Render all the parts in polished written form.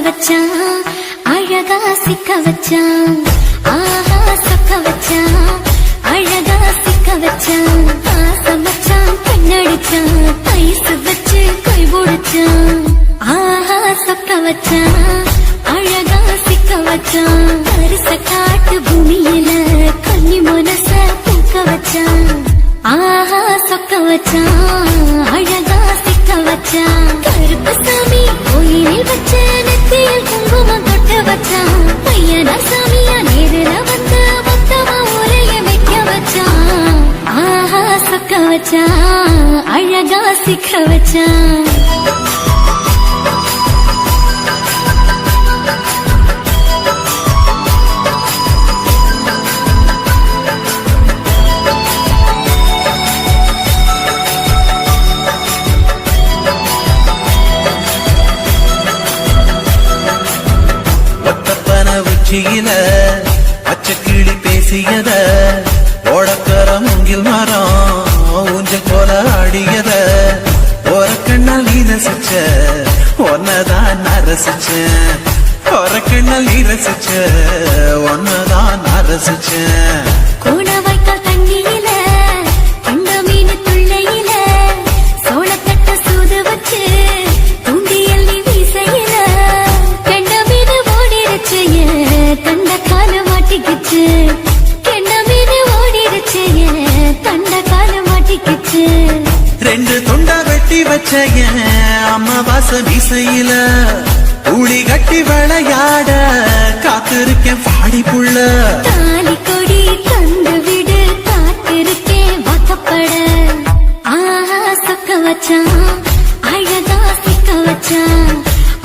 வச்சான் அழகா சிக்க வச்சான் ஆஹா சொக்க வச்சான் அழகா சிக்க வச்சான் ஆசமச்சான் கண்ணடிச்சான் ஐஸ் வச்சு கை போடுச்சான் ஆஹா சொக்க வச்சான் அழகா சிக்க வச்சான் அரிச காட்டு பூமியில கன்னி மனச பூக்க வச்சான் ஆஹா சொக்க வச்சான் அழகா சிக்க வச்சான் கருப்பு சாமி கோயிலில் வச்ச நெத்தியில் குங்குமம் தொட்டு வச்சான் பையனா சாமியா நேரில வந்து மொத்தமா உரைய வைக்க வச்சான் ஆஹா சொக்க வச்சான் அழகா சிக்க வச்சான் பச்சை கிளி பேசியத ஓடக்கர மூங்கில் மரம் ஊஞ்சல் போல ஆடியத ஒரு கண்ணால் நீ ரசிச்ச ஒன்னதான் நான் ரசிச்சேன் ஒரு கண்ணால் நீ ரசிச்ச ஒன்னதான் நான் ரசிச்சேன் கூட வைக்க தண்ணியில கண்ட மீன் துள்ளையில சோளத்தட்ட சூது வச்சு தூண்டியல் நீ வீசையில கண்ட மீன் ஓடிருச்சு தண்ட கால மாட்டிக்கிச்சு கெண்ட மீன் ஓடிருச்சு தண்ட கால மாட்டிக்கிச்சு ரெண்டு தொண்டா வெட்டி வச்ச அம்மா வாச வீசையில ஊழி கட்டி விளையாட காத்திருக்கேன் பாடி புள்ள தாலி கொடி தந்து விடு காத்திருக்கேன் வாக்கப்பட ஆஹா சொக்க வச்சான் அழகா சிக்க வச்சான்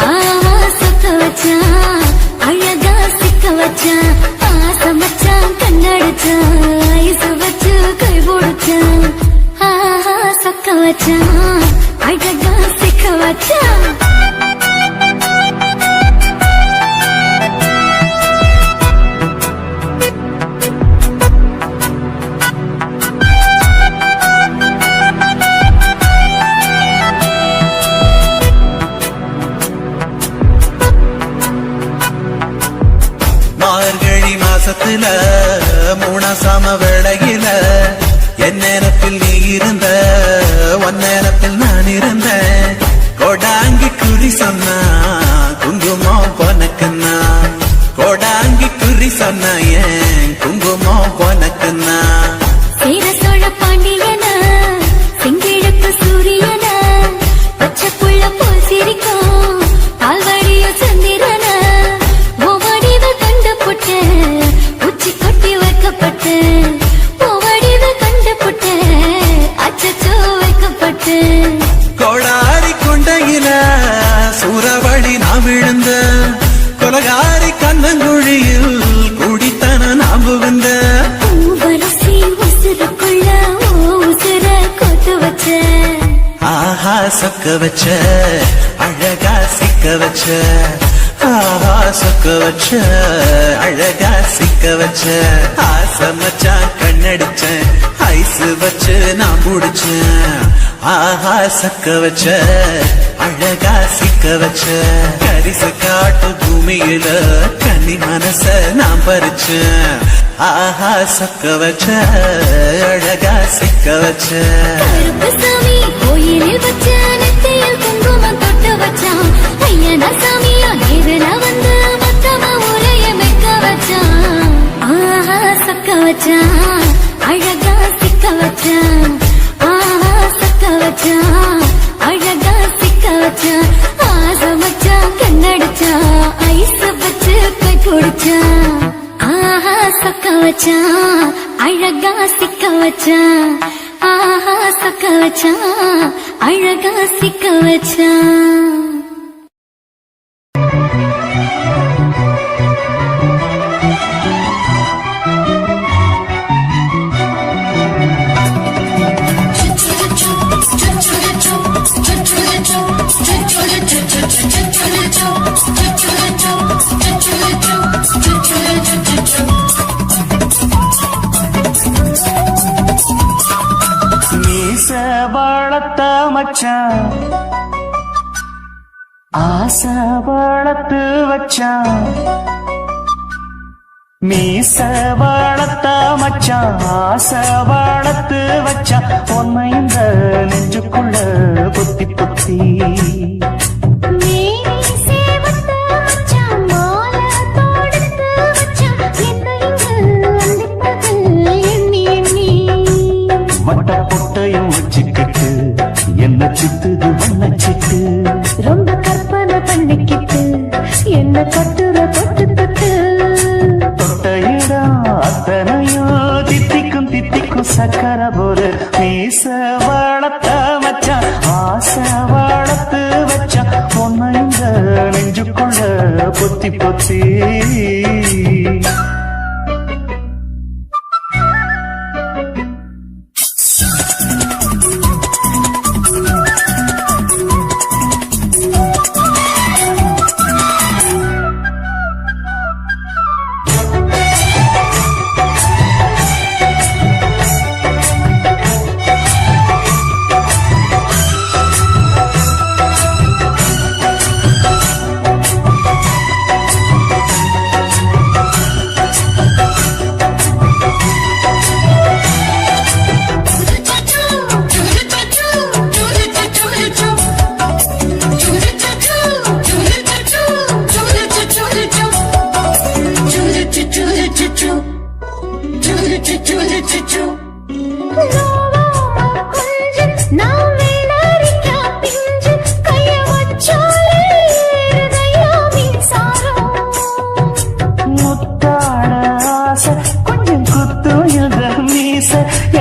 ஆஹா சொக்க வச்சான் அழகா சிக்க வச்சான் ஆசமச்சான் கண்ணடிச்சான் ஐஸ் வச்சு கை போடுச்சான் ஆஹா சொக்க வச்சான் அழகா சிக்க வச்சான் மார்கழி மாசத்துல மூணாசாம வேளையில என் நேரத்தில் நீ இருந்த ஒன் நேரத்தில் நான் இருந்தேன் கோடாங்கி குறி சொன்னா குங்குமம் போனக்குன்னா கோடாங்கி குறி சொன்ன ஏன் குங்குமம் போனக்குன்னா சேர சோழ பாண்டியன செங்கிழக்கு சூரியன பச்சை புள்ள போல் சிரிக்கும் பால்வடிய சந்திரன ஓவடிவ கண்டு புட்ட உச்சி கொட்டி வைக்கப்பட்டு ஓவடிவ கண்டு புட்ட அச்சச்சோ வைக்கப்பட்டு கோடாரி கொண்டையில சூறவழி நான் விழுந்த கொலகாரி கண்ணங்குழியில் குடித்தன நான் புகுந்த பூவரசி உசுருக்குள்ள உசுர கொத்து வச்ச ஆஹா சொக்க வச்ச அழகா சிக்க வச்ச ஆஹா சொக்க வச்ச அழகா சிக்க வச்ச ஆசமச்சான் கண்ணடிச்சேன் ஐஸ் வச்சு நான் புடிச்சேன் ஆஹா சக்க வச்ச அழகா சிக்க வச்ச கரிச காட்டு பூமியில கன்னி மனச நான் பறிச்சேன் ஆஹா சக்க வச்ச அழகா சிக்க வச்ச கருப்பு சாமி கோயிலில் வச்ச நெத்தியில் குங்குமம் தொட்டு வச்சான் ஐயனா சாமியா நேரில வந்து மொத்தமா உரைய வைக்க வச்சான் ஆஹா சக்க வச்சான் அழகா சிக்க வச்சான் ஆஹா சக்க வச்சான் அழகா சிக்க வச்சான் ஆசமச்சான் கண்ணடிச்சான் ஐஸ் வச்சு கை பிடிச்சான் ஆஹா சொக்க வச்சான் அழகா சிக்க வச்சான் ஆஹா சொக்க வச்சான் அழகா சிக்க வச்சான் மீச வளர்த்த மச்சான் ஆசை வளர்த்து வச்சான் மீச வளர்த்த மச்சான் ஆசை வளர்த்து வச்சான் உன்னை இந்த நெஞ்சுக்குள்ள பொத்தி பொத்தி வட்ட பொட்டையும் வச்சுக்கிட்டு என்ன சித்துது வண்ண சிட்டு ரொம்ப கற்பனை பண்ணிக்கிட்டு என்ன கட்டுற தொட்டு தொட்டு தொட்ட இடம் அத்தனையும் தித்திக்கும் தித்திக்கும் சக்கர போல மீச வளர்த்த மச்சான் ஆசை வளர்த்து வச்சான் உன்னை இந்த நெஞ்சுக்குள்ள பொத்தி பொத்தி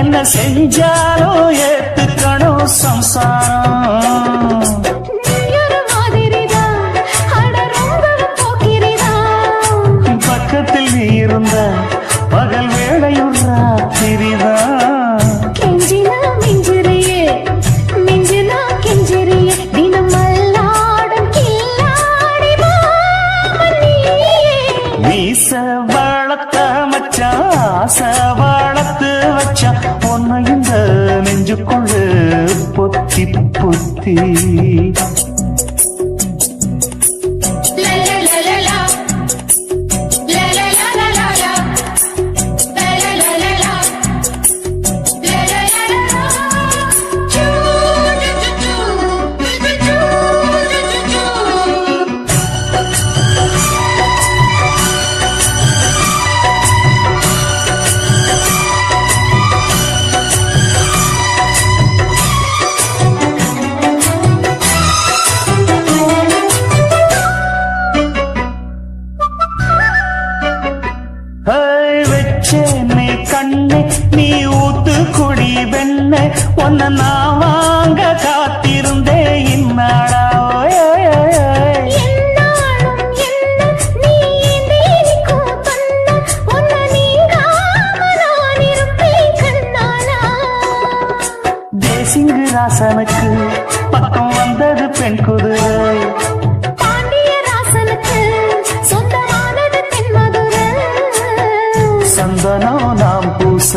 என்ன செஞ்சாலோ ஏத்துக்கணும் சம்சாரம் பக்கத்தில் நீ இருந்த பகல் வேளையும் ராத்திரிதான் கெஞ்சினா மிஞ்சிறியே மிஞ்சினா கெஞ்சிறியே தினம் மல்லாடும் கில்லாடி மீச வளர்த்த மச்சான் ஆசை வளர்த்து வச்சான் உன்னை இந்த நெஞ்சுக்குள்ள பொத்தி பொத்தி வச்சேனே கண்ணே நீ ஊத்து குடி வெண்ண உன்னை நான் வாங்க காத்திருந்தே இன்னாடா தேசிங்கு ராசனுக்கு பக்கம் வந்தது பெண் குதிரை சந்தனம் நாம் பூச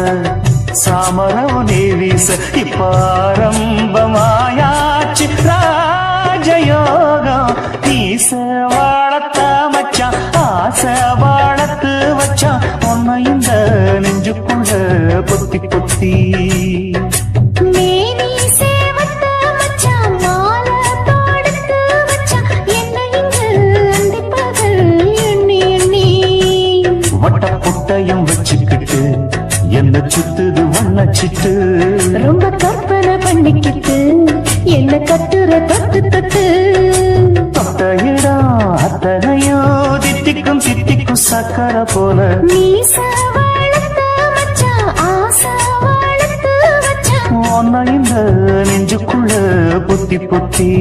சாமரம் நீ வீச இப்ப ஆரம்பமாயாச்சு ராஜயோகம் ஈச வாழத்த மச்சான் ஆசை வாழத்து வச்சான் உன்னை இந்த நெஞ்சுக்குள்ள பொத்தி பொத்தி வட்ட புட்டையும் வச்சுக்கிட்டு என்ன சுத்துது வண்ண சிட்டு ரொம்ப கற்பனை பண்ணிக்கிட்டு என்ன கட்டுற தொட்டு தொட்டு தொட்ட இடம் அத்தனையோ தித்திக்கும் தித்திக்கும் சக்கர போல மீச வளர்த்த மச்சான் ஆசை வளர்த்து வச்சான் உன்னை இந்த நெஞ்சுக்குள்ள பொத்தி பொத்தி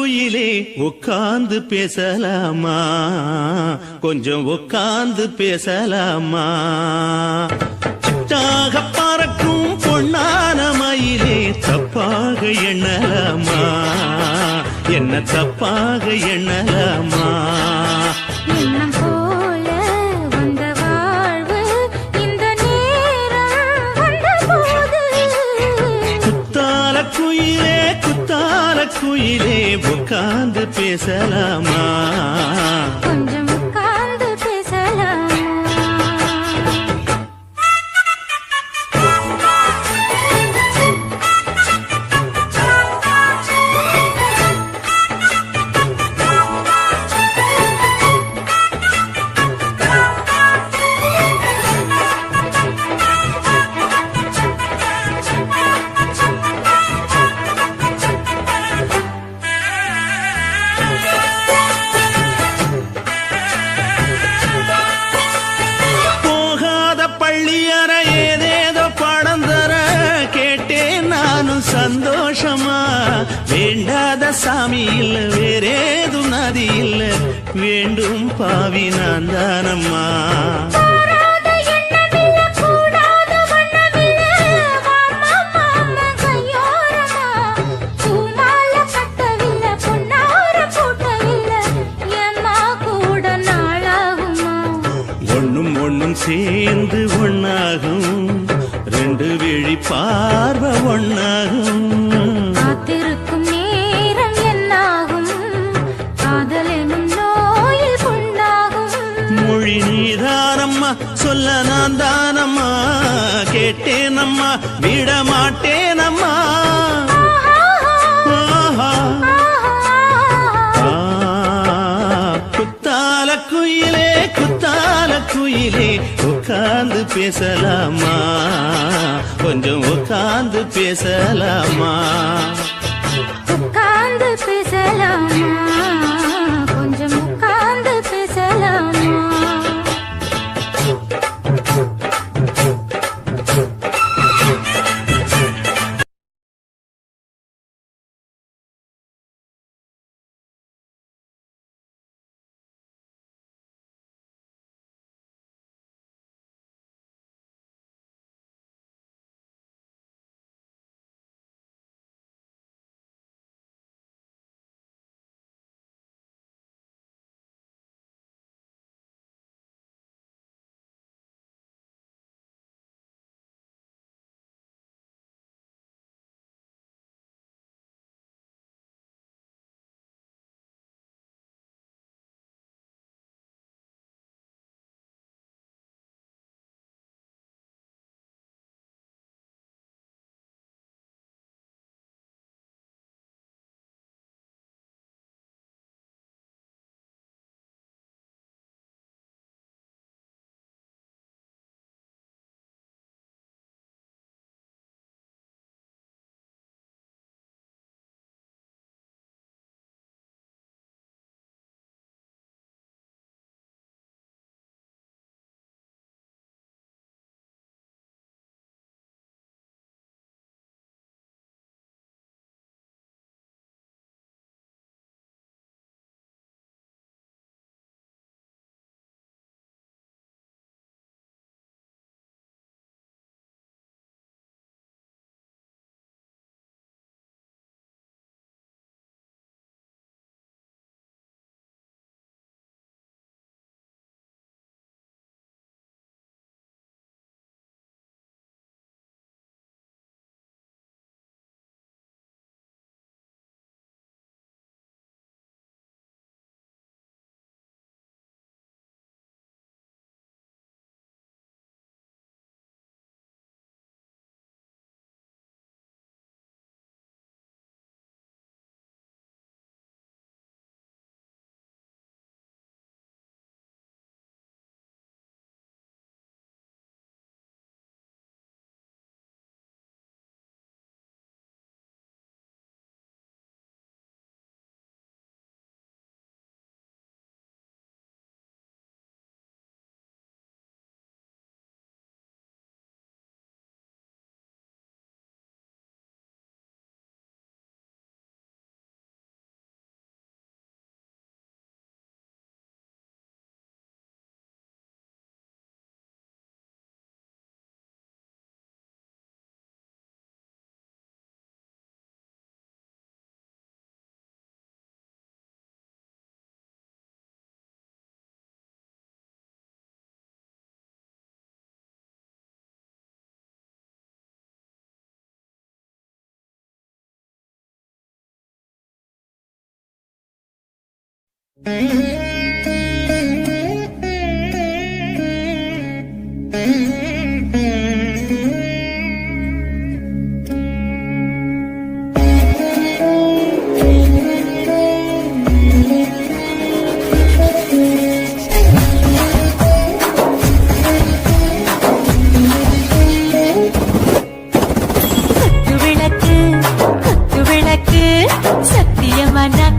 குயிலே உட்கார்ந்து பேசலாமா கொஞ்சம் உட்கார்ந்து பேசலாமா சிட்டாக பறக்கும் பொன்னான மயிலே தப்பாக எண்ணலாமா என்ன தப்பாக எண்ணலாமா எண்ணம் போல வந்த வாழ்வு இந்த நேரம் வந்தபோது குத்தால குயிலே உட்கார்ந்து பேசலாமா கொஞ்சம் உட்கார்ந்து பேசலாமா போகாத பள்ளியற ஏதேதோ பாடம் தர கேட்டேன் நானும் சந்தோஷமா வேண்டாத சாமி இல்ல வேறேது நதி இல்ல வேண்டும் பாவி நான் தானம்மா கூடாத எண்ணமில்ல கூடாத வண்ணமில்ல மாமா மாமா கையோரமா பூமால கட்டவில்லை பொன்னார போட்டவில்லை எம்மா கூட நாளாகுமா ஒண்ணும் சேர்ந்து ஒண்ணாகும் ரெண்டு விழி பார்வை ஒண்ணாகும் காத்திருக்கும் நேரம் என்னாகும் காதல் எனும் நோயில் புண்ணாகும் மொழி நீதானம்மா சொல்ல நான் தானம்மா கேட்டேனம்மா விட மாட்டேனம்மா ஆஹா. குத்தால குயிலே உட்கார்ந்து பேசலாமா கொஞ்சம் உட்கார்ந்து பேசலாமா உட்கார்ந்து பேசலாமா கொஞ்சம் உட்கார்ந்து பேசலாமா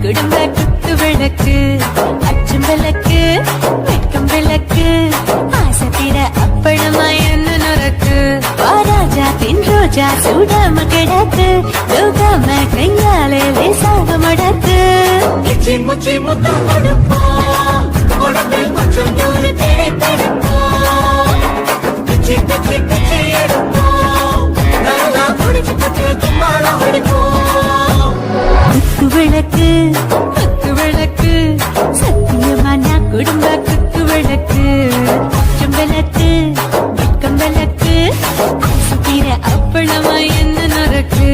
குடும்ப குத்து விளக்கு அச்சும் விளக்கு வெட்கம் விளக்கு ஆசத்திர அப்பளமா என்ன நுறக்கு ராஜா தின் ரோஜா சூடாம கிடக்கு லோகாம கையாலே லேசாக மடக்கு முச்சி முச்சி முத்தம் கொடுப்போம் உடம்பில் கொஞ்சம் நூறு தேய்த்தெடுப்போம் பிச்சி பிச்சி பிச்சி எடுப்போம் நல்லா குடிச்சு குத்து தும்பாலம் எடுப்போம் குத்து விளக்கு சத்தியமான குடும்ப குத்து விளக்கு அச்சும் விளக்கு வெட்கம் விளக்கு ஆசத்திர அப்பளமா என்ன நுறக்கு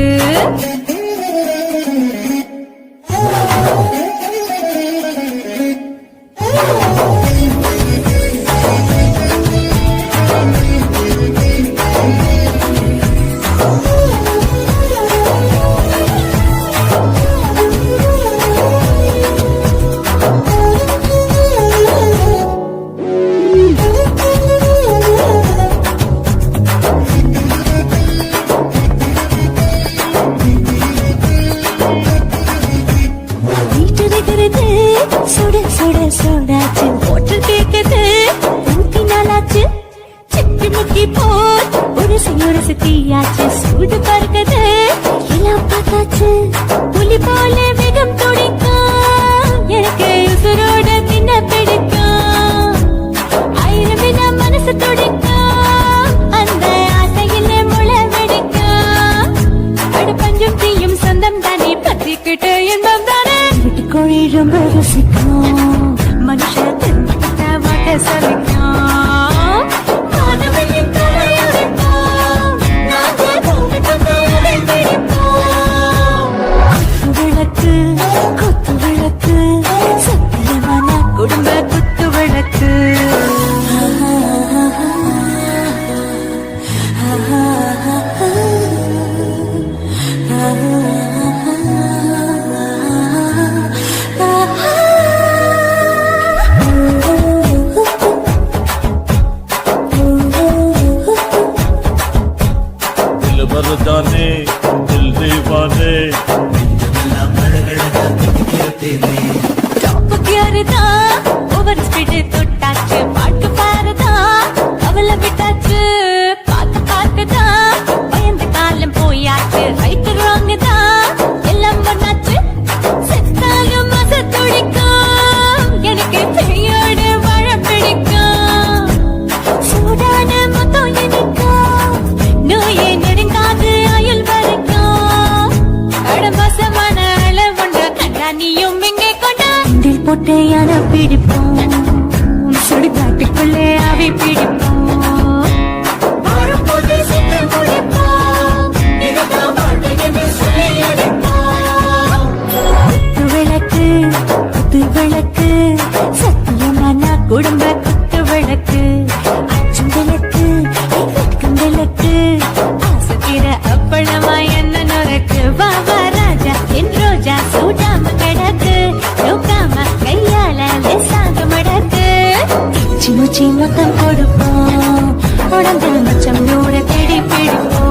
சுட சுட சோடாச்சு போட்டு கேக்குது ஊத்தி நாளாச்சு சிக்கி முக்கி போல் ஒரு தீயாச்சு சூடு பறக்குது எல்லாம் பார்த்தாச்சு புலி போல வேகம் துடிக்கும் எனக்கு உசுரோட தின்ன பிடிக்கும் ஆயிரம் வித மனசு துடிக்கும் அந்த ஆசையில முளை வெடிக்கும் அடுப்பஞ்சும் தீயும் சொந்தம் தானே பத்திக்கிட்டு இன்பம் தானே கோழி ரொம்ப ரசிக்கும் மனுஷ தெரிஞ்சுக்கிட்ட வாட்ட சலிக்கும் மாணவனின் தலையுடைப்போம் நாங்கள் பூமிக்கு மேலே பிடிப்போம் குத்து விளக்கு சத்தியமான குடும்ப குத்து விளக்கு मर्दाने दिल दीवाने ஓவர் ஸ்பீடு தொட்டாச்சு பாட்டு பாருதான் அவளை விட்டாச்சு பார்த்து பார்த்துதான் பயந்து காலம் போயாச்சு ரைட்டு ராங்கு தான் எல்லாம் பண்ணாச்சு செத்தாலும் மச துடிக்கும் எனக்கு பெரியோட வாழ பிடிக்கும் சூடான மொத்தம் எனக்கும் நோயே நெருங்காது அயல் வரைக்கும் கடமசமான அளவுண்ட கண்டா நீயும் இங்கே கொண்டா போட்டு யார பிடிப்போம் சுடுகாட்டுக்குள்ளே அவை பிடிப்போம் குத்து விளக்கு சத்தியமான குடும்ப குத்து விளக்கு அச்சும் விளக்கு வெட்கம் விளக்கு ஆசத்திர அப்பளமா என்ன நுறக்கு வா ராஜா என் ரோஜா சூடாம கிடக்கு லோகாம கையால லேசாக மடக்கு முச்சி முத்தம் கொடுப்போம் உடம்பு மச்சம் நூறு தேடி பிடிப்போம்